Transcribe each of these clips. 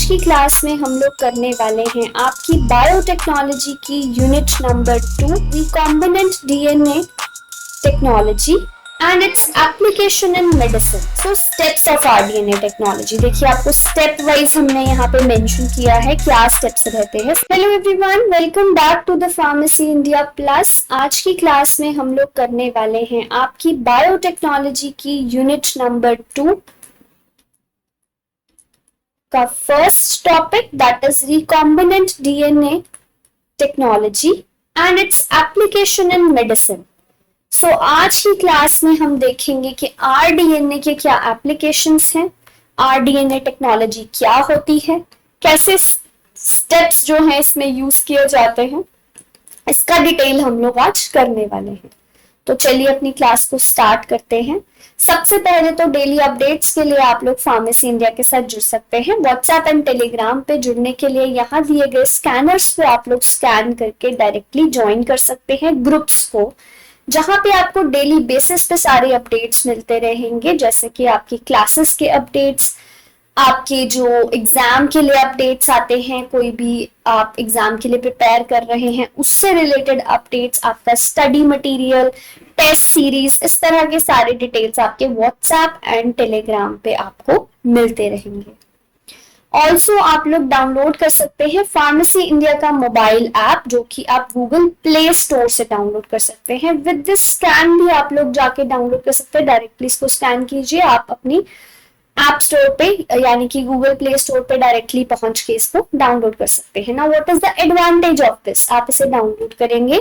आज की क्लास में हम लोग करने वाले हैं आपकी बायोटेक्नोलॉजी की unit number 2 recombinant DNA technology and its application in medicine. So steps of R DNA technology. देखिए आपको स्टेप वाइज हमने यहाँ पे मेंशन किया है क्या स्टेप्स रहते हैं। Hello everyone, welcome back to the pharmacy India plus. आज की क्लास में हम लोग करने वाले हैं आपकी बायोटेक्नोलॉजी की यूनिट नंबर 2 का first topic, that is recombinant DNA technology and its application in medicine. So आज की क्लास में हम देखेंगे कि आरडीएनए के क्या एप्लीकेशंस हैं, आरडीएनए टेक्नोलॉजी क्या होती है, कैसे स्टेप्स जो हैं इसमें यूज किए जाते हैं, इसका डिटेल हम लोग आज करने वाले हैं। तो चलिए अपनी क्लास को स्टार्ट करते हैं। सबसे पहले तो डेली अपडेट्स के लिए आप लोग फार्मेसी इंडिया के साथ जुड़ सकते हैं। व्हाट्सएप एंड टेलीग्राम पे जुड़ने के लिए यहाँ दिए गए स्कैनर्स पे आप लोग स्कैन करके डायरेक्टली ज्वाइन कर सकते हैं ग्रुप्स को, जहाँ पे आपको डेली बेसिस पे सारे अपडेट्स मिलते रहेंगे, जैसे कि आपकी क्लासेस के अपडेट्स, आपके जो एग्जाम के लिए अपडेट्स आते हैं, कोई भी आप एग्जाम के लिए प्रिपेयर कर रहे हैं उससे रिलेटेड अपडेट्स, आपका स्टडी मटेरियल, टेस्ट सीरीज, इस तरह के सारे डिटेल्स आपके व्हाट्सएप एंड टेलीग्राम पे आपको मिलते रहेंगे। ऑल्सो आप लोग डाउनलोड कर सकते हैं फार्मेसी इंडिया का मोबाइल ऐप, जो कि आप गूगल प्ले स्टोर से डाउनलोड कर सकते हैं। विद दिस स्कैन भी आप लोग जाके डाउनलोड कर सकते हैं। डायरेक्टली इसको स्कैन कीजिए, आप अपनी ऐप स्टोर पे यानी कि गूगल प्ले स्टोर पे डायरेक्टली पहुंच के इसको डाउनलोड कर सकते हैं। Now what is the advantage of this? आप इसे डाउनलोड करेंगे,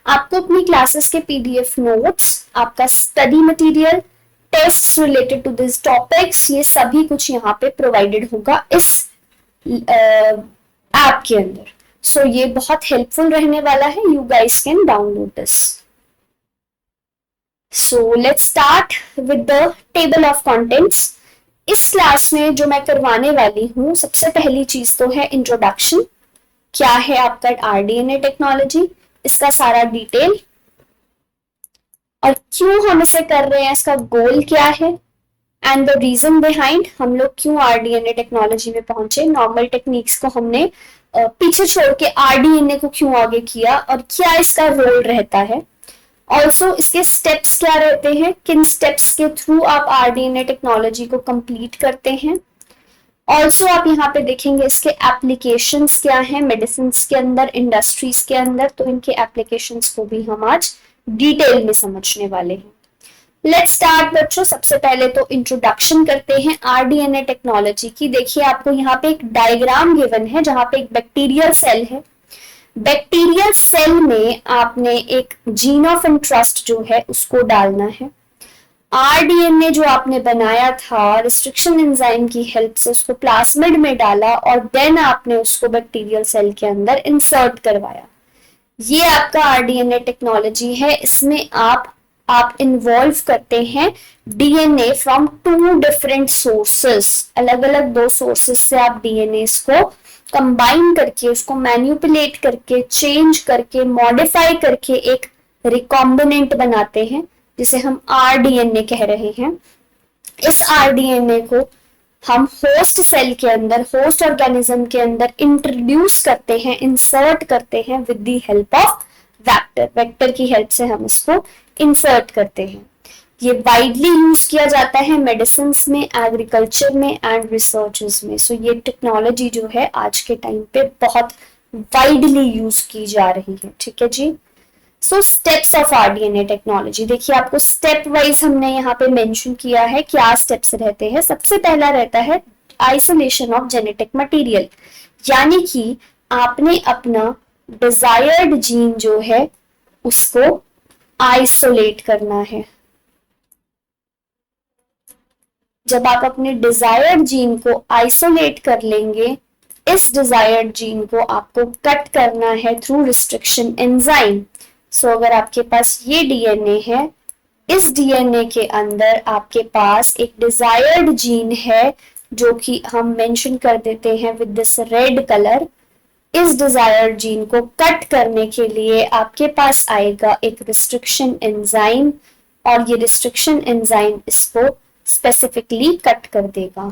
आपको अपनी क्लासेस के पीडीएफ नोट्स, आपका study material, test related to this topics, ये सभी कुछ यहाँ पे प्रोवाइडेड होगा इस ऐप के अंदर। सो ये बहुत हेल्पफुल रहने वाला है। You guys can download this. So let's start with the table of contents. इस क्लास में जो मैं करवाने वाली हूँ, सबसे पहली चीज तो है इंट्रोडक्शन, क्या है आपका आरडीएनए टेक्नोलॉजी, इसका सारा डिटेल और क्यों हम इसे कर रहे हैं, इसका गोल क्या है एंड द रीजन बिहाइंड, हम लोग क्यों आरडीएनए टेक्नोलॉजी में पहुंचे, नॉर्मल टेक्निक्स को हमने पीछे छोड़ के आरडीएनए को क्यों आगे किया और क्या इसका रोल रहता है। ऑल्सो इसके स्टेप्स क्या रहते हैं, किन स्टेप्स के थ्रू आप आरडीएनए टेक्नोलॉजी को कंप्लीट करते हैं। ऑल्सो आप यहाँ पे देखेंगे इसके एप्लीकेशंस क्या हैं मेडिसिन के अंदर, इंडस्ट्रीज के अंदर, तो इनके एप्लीकेशंस को भी हम आज डिटेल में समझने वाले हैं। लेट्स स्टार्ट बच्चों। सबसे पहले तो इंट्रोडक्शन करते हैं आरडीएनए टेक्नोलॉजी की। देखिए आपको यहाँ पे एक डायग्राम गिवन है जहाँ पे एक बैक्टीरियल सेल है। बैक्टीरियल सेल में आपने एक जीन ऑफ इंटरेस्ट जो है उसको डालना है। आरडीएनए जो आपने बनाया था रिस्ट्रिक्शन एंजाइम की हेल्प से उसको प्लाज्मिड में डाला और देन आपने उसको बैक्टीरियल सेल के अंदर इंसर्ट करवाया। ये आपका आरडीएनए टेक्नोलॉजी है। इसमें आप इन्वॉल्व करते हैं डीएनए फ्रॉम 2 डिफरेंट सोर्सेस। अलग अलग 2 सोर्सेस से आप डीएनए को कंबाइन करके, उसको मैन्युपुलेट करके, चेंज करके, मॉडिफाई करके एक रिकॉम्बिनेंट बनाते हैं, जिसे हम आरडीएनए कह रहे हैं। इस आरडीएनए को हम होस्ट सेल के अंदर, होस्ट ऑर्गेनिज्म के अंदर इंट्रोड्यूस करते हैं, इंसर्ट करते हैं with the help of vector. Vector की हेल्प से हम इसको इंसर्ट करते हैं। ये वाइडली यूज किया जाता है मेडिसिन में, एग्रीकल्चर में एंड रिसर्चेस में। सो ये टेक्नोलॉजी जो है आज के टाइम पे बहुत वाइडली यूज की जा रही है। ठीक है जी। सो स्टेप्स ऑफ आरडीएनए टेक्नोलॉजी। देखिए आपको स्टेप वाइज हमने यहाँ पे मेंशन किया है क्या स्टेप्स रहते हैं। सबसे पहला रहता है आइसोलेशन ऑफ जेनेटिक मटेरियल, यानी कि आपने अपना डिजायर्ड जीन जो है उसको आइसोलेट करना है। जब आप अपने डिजायर्ड जीन को आइसोलेट कर लेंगे, इस डिजायर्ड जीन को आपको कट करना है थ्रू रिस्ट्रिक्शन एंजाइम। सो अगर आपके पास ये डीएनए है, इस डीएनए के अंदर आपके पास एक डिजायर्ड जीन है जो कि हम मेंशन कर देते हैं विद दिस रेड कलर। इस डिजायर्ड जीन को कट करने के लिए आपके पास आएगा एक रिस्ट्रिक्शन एंजाइम और ये रिस्ट्रिक्शन एंजाइम इसको स्पेसिफिकली कट कर देगा।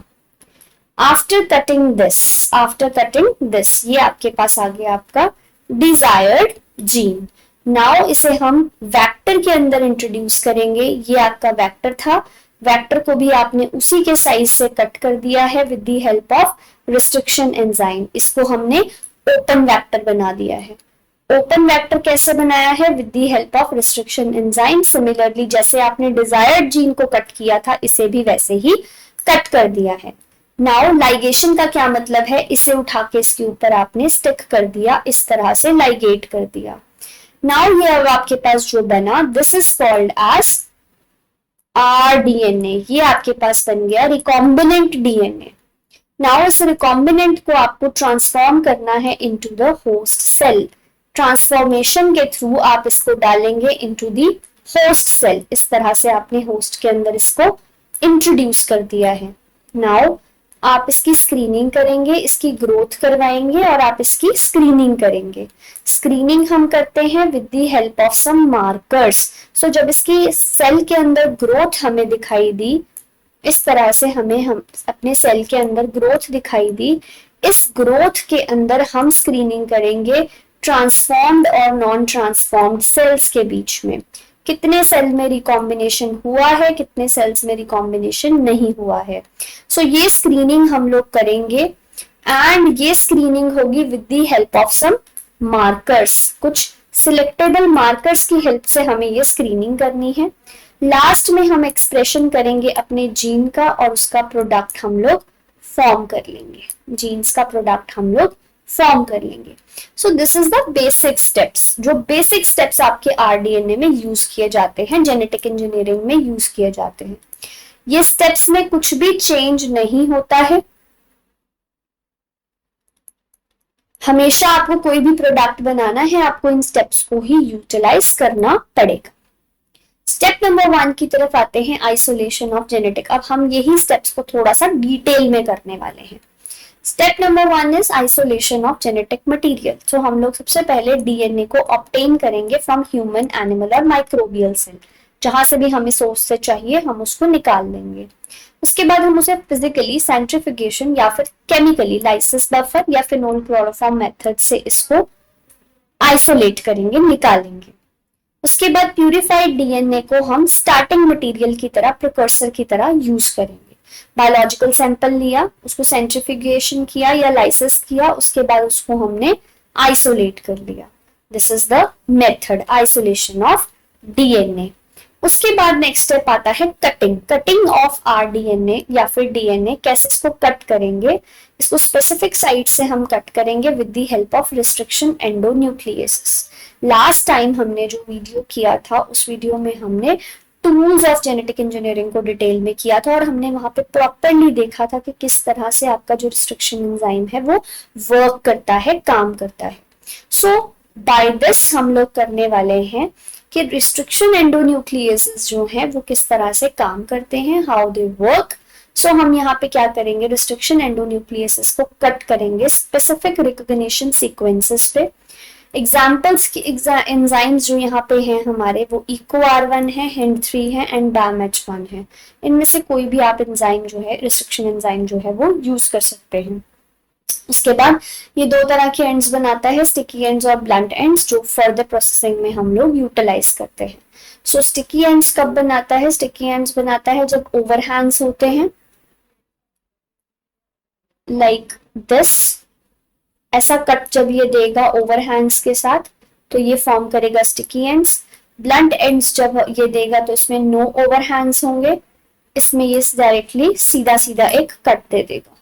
आफ्टर कटिंग दिस ये आपके पास आ गया आपका डिजायर्ड जीन। नाउ इसे हम वेक्टर के अंदर इंट्रोड्यूस करेंगे। ये आपका वेक्टर था, वेक्टर को भी आपने उसी के साइज से कट कर दिया है with the help of restriction enzyme. इसको हमने ओपन वेक्टर बना दिया है। ओपन वेक्टर कैसे बनाया है? With the help of restriction enzyme. Similarly जैसे आपने डिजायर्ड जीन को कट किया था, इसे भी वैसे ही कट कर दिया है। नाउ लाइगेशन का क्या मतलब है? इसे उठा के इसके ऊपर आपने स्टिक कर दिया, इस तरह से लाइगेट कर दिया। नाउ ये अब आपके पास जो बना, this is called as rDNA। ये आपके पास बन गया रिकॉम्बिनेंट डीएनए। नाउ इस रिकॉम्बिनेंट को आपको ट्रांसफॉर्म करना है into the host cell. Transformation के थ्रू आप इसको डालेंगे इनटू द होस्ट सेल। इस तरह से आपने होस्ट के अंदर इसको इंट्रोड्यूस कर दिया है। नाउ आप इसकी स्क्रीनिंग करेंगे, इसकी ग्रोथ करवाएंगे और आप इसकी स्क्रीनिंग करेंगे। स्क्रीनिंग हम करते हैं with the help of some markers. So जब इसकी सेल के अंदर ग्रोथ हमें दिखाई दी, इस तरह से हम अपने सेल के अंदर ग्रोथ दिखाई दी, इस ग्रोथ के अंदर हम स्क्रीनिंग करेंगे ट्रांसफॉर्म्ड और नॉन ट्रांसफॉर्म्ड सेल्स के बीच में। कितने सेल में रिकॉम्बिनेशन हुआ है, कितने सेल्स में रिकॉम्बिनेशन नहीं हुआ है। सो ये स्क्रीनिंग हम लोग करेंगे एंड ये स्क्रीनिंग होगी with the help of some markers. कुछ सिलेक्टेबल मार्कर्स की हेल्प से हमें ये स्क्रीनिंग करनी है। लास्ट में हम एक्सप्रेशन करेंगे अपने जीन का और उसका प्रोडक्ट हम लोग फॉर्म कर लेंगे। जीन्स का प्रोडक्ट हम लोग फॉर्म कर लेंगे। So this is the basic steps. जो बेसिक स्टेप्स आपके आरडीएनए में यूज किए जाते हैं, जेनेटिक इंजीनियरिंग में यूज किए जाते हैं। ये स्टेप्स में कुछ भी चेंज नहीं होता है। हमेशा आपको कोई भी प्रोडक्ट बनाना है, आपको इन स्टेप्स को ही यूटिलाइज करना पड़ेगा। स्टेप नंबर 1 की तरफ आते हैं, आइसोलेशन ऑफ जेनेटिक। अब हम यही स्टेप्स को थोड़ा सा डिटेल में करने वाले हैं। Step number 1 is isolation of genetic material. तो हम लोग सबसे पहले डीएनए को ऑब्टेन करेंगे फ्रॉम ह्यूमन, एनिमल और माइक्रोबियल सेल। जहां से भी हमें सोर्स से चाहिए हम उसको निकाल लेंगे। उसके बाद हम उसे फिजिकली सेंट्रिफिकेशन या फिर केमिकली लाइसिस बफर या फिनोल क्लोरोफॉर्म मेथड से इसको आइसोलेट करेंगे, निकालेंगे। उसके बाद प्यूरिफाइड डीएनए को हम स्टार्टिंग मटेरियल की तरह, प्रिकर्सर की तरह यूज करेंगे। बायोलॉजिकल सैंपल लिया, उसको सेंट्रिफिकेशन किया या लाइसिस किया, उसके बाद उसको हमने आइसोलेट कर लिया। This is the method, isolation of DNA. उसके बाद नेक्स्ट स्टेप आता है कटिंग। कटिंग ऑफ आरडीएनए या फिर डीएनए। कैसे इसको कट करेंगे? इसको स्पेसिफिक साइट से हम कट करेंगे with the help of restriction endonucleases. Last time हमने जो वीडियो किया था, उस वीडियो में हमने टूल्स ऑफ जेनेटिक इंजीनियरिंग को डिटेल में किया था और हमने वहां पे प्रॉपरली देखा था कि किस तरह से आपका जो रिस्ट्रिक्शन एंजाइम है वो वर्क करता है, काम करता है। सो बाय दिस हम लोग करने वाले हैं कि रिस्ट्रिक्शन एंडोन्यूक्लियेसिस जो है वो किस तरह से काम करते हैं, हाउ दे वर्क। सो हम यहाँ पे क्या करेंगे, रिस्ट्रिक्शन एंडोन्यूक्लियेसिस को कट करेंगे स्पेसिफिक रिकॉग्निशन सीक्वेंसेस पे। एग्जाम्पल्स की एंजाइम्स जो यहाँ पे हैं हमारे, वो EcoR1 है, HIND3 है एंड BAMH1 है। इनमें से कोई भी आप एंजाइम जो है, रिस्ट्रिक्शन एंजाइम जो है वो यूज कर सकते हैं। उसके बाद ये दो तरह के एंड्स बनाता है, स्टिकी एंड्स और ब्लंट एंड्स, जो फर्दर प्रोसेसिंग में हम लोग यूटिलाइज करते हैं। सो स्टिकी एंड्स कब बनाता है? स्टिकी एंड्स बनाता है जब ओवरहैंग्स होते हैं, लाइक दिस। ऐसा कट जब ये देगा ओवरहैंग्स के साथ तो ये फॉर्म करेगा स्टिकी एंड्स। ब्लंट एंड्स जब ये देगा तो इसमें नो ओवरहैंग्स होंगे, इसमें ये डायरेक्टली सीधा सीधा एक कट दे देगा।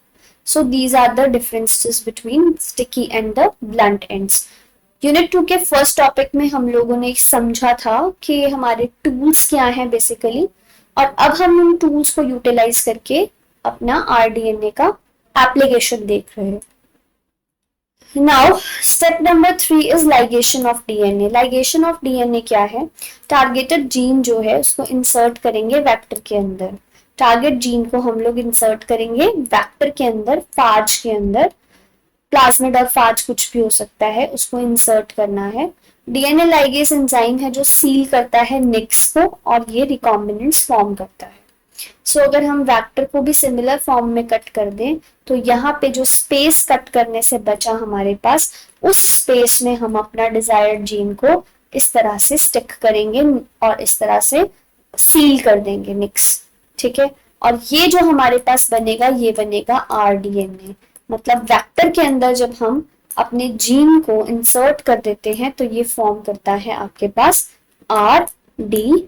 So these are the differences between sticky and the blunt ends. Unit 2 के फर्स्ट टॉपिक में हम लोगों ने समझा था कि हमारे टूल्स क्या हैं बेसिकली, और अब हम उन टूल्स को यूटिलाइज करके अपना आरडीएनए का एप्लीकेशन देख रहे हैं। Now, step number 3 is ligation of DNA. Ligation of DNA क्या है? टारगेटेड जीन जो है उसको इंसर्ट करेंगे वेक्टर के अंदर। टारगेट जीन को हम लोग इंसर्ट करेंगे वेक्टर के अंदर, फाज के अंदर। प्लाज्मिड और फाज कुछ भी हो सकता है, उसको इंसर्ट करना है। डीएनए लाइगेज एंजाइम है जो सील करता है निक्स को और ये रिकॉम्बिनेंट्स फॉर्म करता है। सो अगर हम वेक्टर को भी सिमिलर फॉर्म में कट कर दें तो यहाँ पे जो स्पेस कट करने से बचा हमारे पास, उस स्पेस में हम अपना डिजायर्ड जीन को इस तरह से स्टिक करेंगे और इस तरह से सील कर देंगे निक्स, ठीक है। और ये जो हमारे पास बनेगा ये बनेगा आरडीएनए। मतलब वेक्टर के अंदर जब हम अपने जीन को इंसर्ट कर देते हैं तो ये फॉर्म करता है आपके पास आरडीएनए,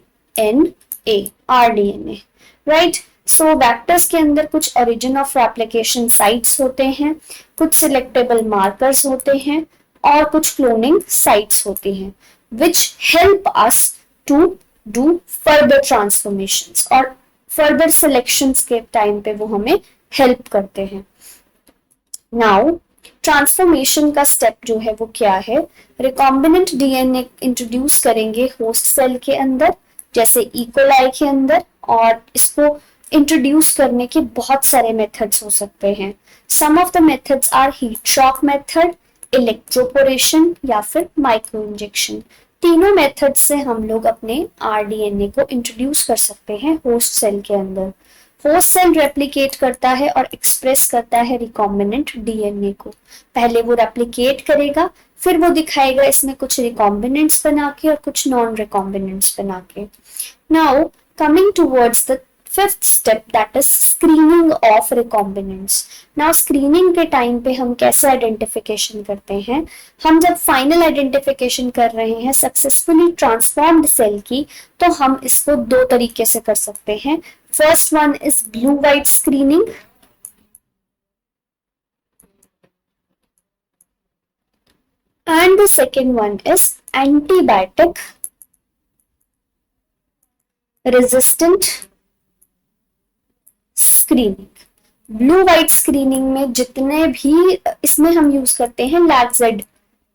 आरडीएनए, राइट। सो वेक्टर्स के अंदर कुछ ओरिजिन ऑफ रेप्लिकेशन साइट्स होते हैं, कुछ सिलेक्टेबल मार्कर्स होते हैं और कुछ क्लोनिंग साइट्स होती हैं which help us to do further transformations, और further selections के टाइम पे वो हमें हेल्प करते हैं। नाउ ट्रांसफॉर्मेशन का स्टेप जो है वो क्या है, रिकॉम्बिनेंट डीएनए इंट्रोड्यूस करेंगे होस्ट सेल के अंदर जैसे इकोलाई के अंदर, और इसको इंट्रोड्यूस करने के बहुत सारे मेथड्स हो सकते हैं। Some of the methods are heat shock method, electroporation या फिर माइक्रो इंजेक्शन। तीनों मेथड से हम लोग अपने आरडीएनए को इंट्रोड्यूस कर सकते हैं होस्ट सेल के अंदर। होस्ट सेल रेप्लिकेट करता है और एक्सप्रेस करता है रिकॉम्बिनेंट डीएनए को। पहले वो रेप्लिकेट करेगा, फिर वो दिखाएगा इसमें कुछ रिकॉम्बिनेंट्स बना के और कुछ नॉन रिकॉम्बिनेंट्स बना के। Now coming towards the fifth step, that is screening of recombinants. Now screening के टाइम पे हम कैसे आइडेंटिफिकेशन करते हैं, हम जब फाइनल आइडेंटिफिकेशन कर रहे हैं सक्सेसफुली ट्रांसफॉर्म्ड सेल की, तो हम इसको दो तरीके से कर सकते हैं। First one is blue white screening, and the second one is antibiotic resistant screening. Blue white screening में जितने भी, इसमें हम यूज करते हैं लैक्जेड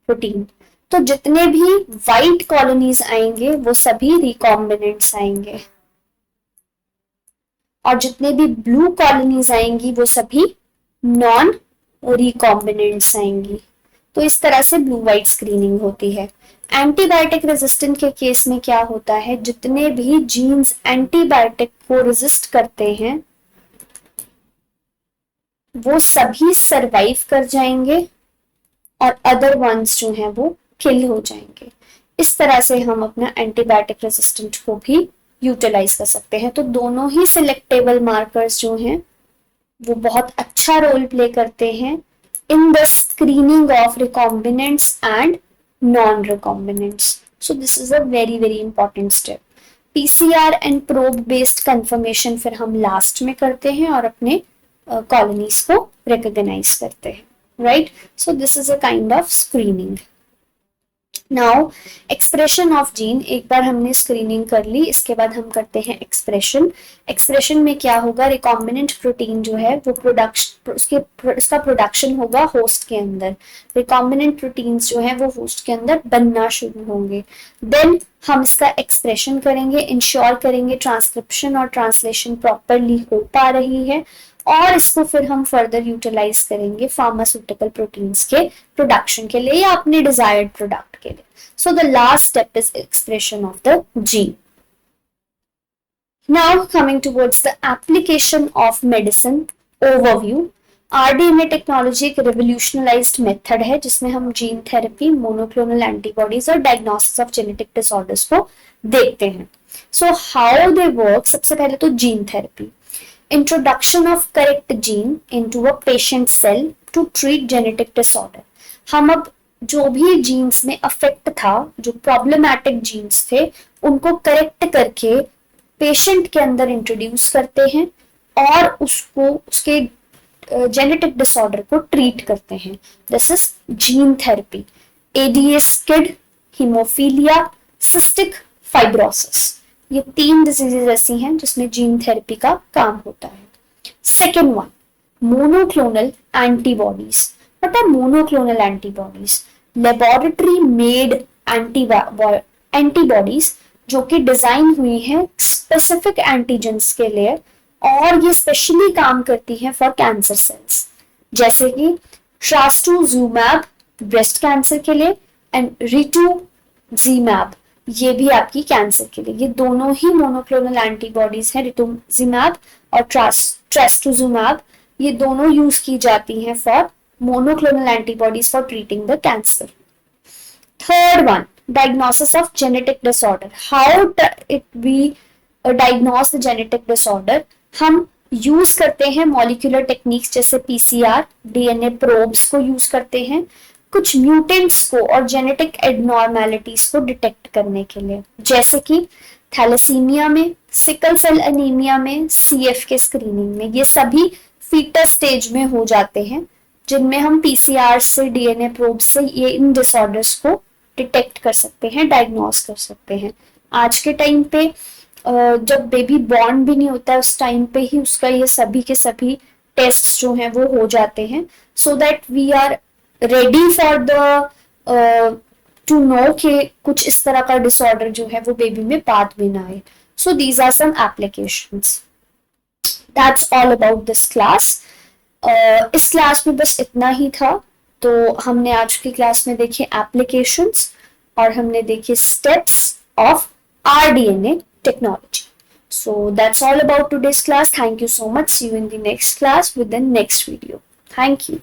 प्रोटीन, तो जितने भी व्हाइट कॉलोनीज आएंगे वो सभी रिकॉम्बिनेंट्स आएंगे, और जितने भी ब्लू कॉलोनीज आएंगी वो सभी नॉन रिकॉम्बिनेंट्स आएंगी। तो इस तरह से ब्लू व्हाइट स्क्रीनिंग होती है। एंटीबायोटिक रेजिस्टेंट के केस में क्या होता है, जितने भी जीन्स एंटीबायोटिक को रेजिस्ट करते हैं वो सभी सरवाइव कर जाएंगे और अदर वंस जो हैं वो किल हो जाएंगे। इस तरह से हम अपना एंटीबायोटिक रेजिस्टेंट को भी यूटिलाइज कर सकते हैं। तो दोनों ही सिलेक्टेबल मार्कर्स जो हैं वो बहुत अच्छा रोल प्ले करते हैं in the screening of recombinants and non-recombinants. So this is a very very important step. PCR and probe based confirmation फिर हम लास्ट में करते हैं और अपने colonies को recognize करते हैं, right? So this is a kind of screening. Now expression of gene, एक बार हमने स्क्रीनिंग कर ली, इसके बाद हम करते हैं एक्सप्रेशन। एक्सप्रेशन में क्या होगा, रिकॉम्बिनेंट प्रोटीन जो है वो उसका प्रोडक्शन होगा होस्ट के अंदर। रिकॉम्बिनेंट प्रोटीन्स जो है वो होस्ट के अंदर बनना शुरू होंगे। देन हम इसका एक्सप्रेशन करेंगे, इंश्योर करेंगे ट्रांसक्रिप्शन और ट्रांसलेशन प्रॉपरली हो पा रही है, और इसको फिर हम फर्दर यूटिलाइज करेंगे फार्मास्यूटिकल प्रोटीन्स के प्रोडक्शन के लिए या अपने डिजायर्ड प्रोडक्ट के लिए। So the last step is expression of the gene. Now coming towards the application of medicine overview. RDNA technology एक रिवोल्यूशनलाइज्ड मेथड है जिसमें हम जीन थेरेपी, मोनोक्लोनल एंटीबॉडीज और डायग्नोसिस ऑफ जेनेटिक डिसऑर्डर्स को देखते हैं। सो हाउ दे वर्क, सबसे पहले तो gene therapy, introduction of correct gene into a patient cell to treat genetic disorder। हम अब जो भी जीन्स में अफेक्ट था, जो प्रॉब्लमैटिक जीन्स थे, उनको करेक्ट करके पेशेंट के अंदर इंट्रोड्यूस करते हैं और उसको उसके जेनेटिक डिसऑर्डर को ट्रीट करते हैं। This is gene therapy. ADS kid, haemophilia, cystic fibrosis, ये 3 डिजीजेस ऐसी हैं जिसमें जीन थेरेपी का काम होता है। Second one, monoclonal antibodies. What are monoclonal antibodies? Laboratory made antibodies जो कि डिजाइन हुई है स्पेसिफिक एंटीजेंस के लिए, और ये स्पेशली काम करती है फॉर कैंसर सेल्स, जैसे कि ट्रास्टुजिमाब ब्रेस्ट कैंसर के लिए एंड रिटुजिमाब ये भी आपकी कैंसर के लिए। ये दोनों ही मोनोक्लोनल एंटीबॉडीज हैं, रितुजिमाब और ट्रेस्टुजुमाब, ये दोनों यूज की जाती हैं for monoclonal antibodies for treating the cancer. Third one, diagnosis of genetic disorder. How it we diagnose the genetic disorder? हम यूज करते हैं मॉलिक्यूलर टेक्निक्स जैसे पीसीआर, डीएनए प्रोब्स को यूज करते हैं कुछ म्यूटेंट्स को और जेनेटिक एबनॉर्मेलिटीज को डिटेक्ट करने के लिए, जैसे कि थैलेसीमिया में, सिकल सेल एनीमिया में, सीएफ के स्क्रीनिंग में। ये सभी फीटस स्टेज में हो जाते हैं, जिनमें हम पीसीआर से, डीएनए प्रोब से ये इन डिसऑर्डर्स को डिटेक्ट कर सकते हैं, डायग्नोस कर सकते हैं। आज के टाइम पे जब बेबी बॉर्न भी नहीं होता है उस टाइम पे ही उसका ये सभी के सभी टेस्ट जो हैं वो हो जाते हैं, so that we are ready for the to know कि कुछ इस तरह का डिसऑर्डर जो है वो बेबी में बाद में ना आए। So these are some applications. That's all about this class. इस क्लास में बस इतना ही था। तो हमने आज की क्लास में देखे एप्लीकेशंस और हमने देखे steps of rDNA technology. So that's all about today's class. Thank you so much. See you in the next class with the next video. Thank you.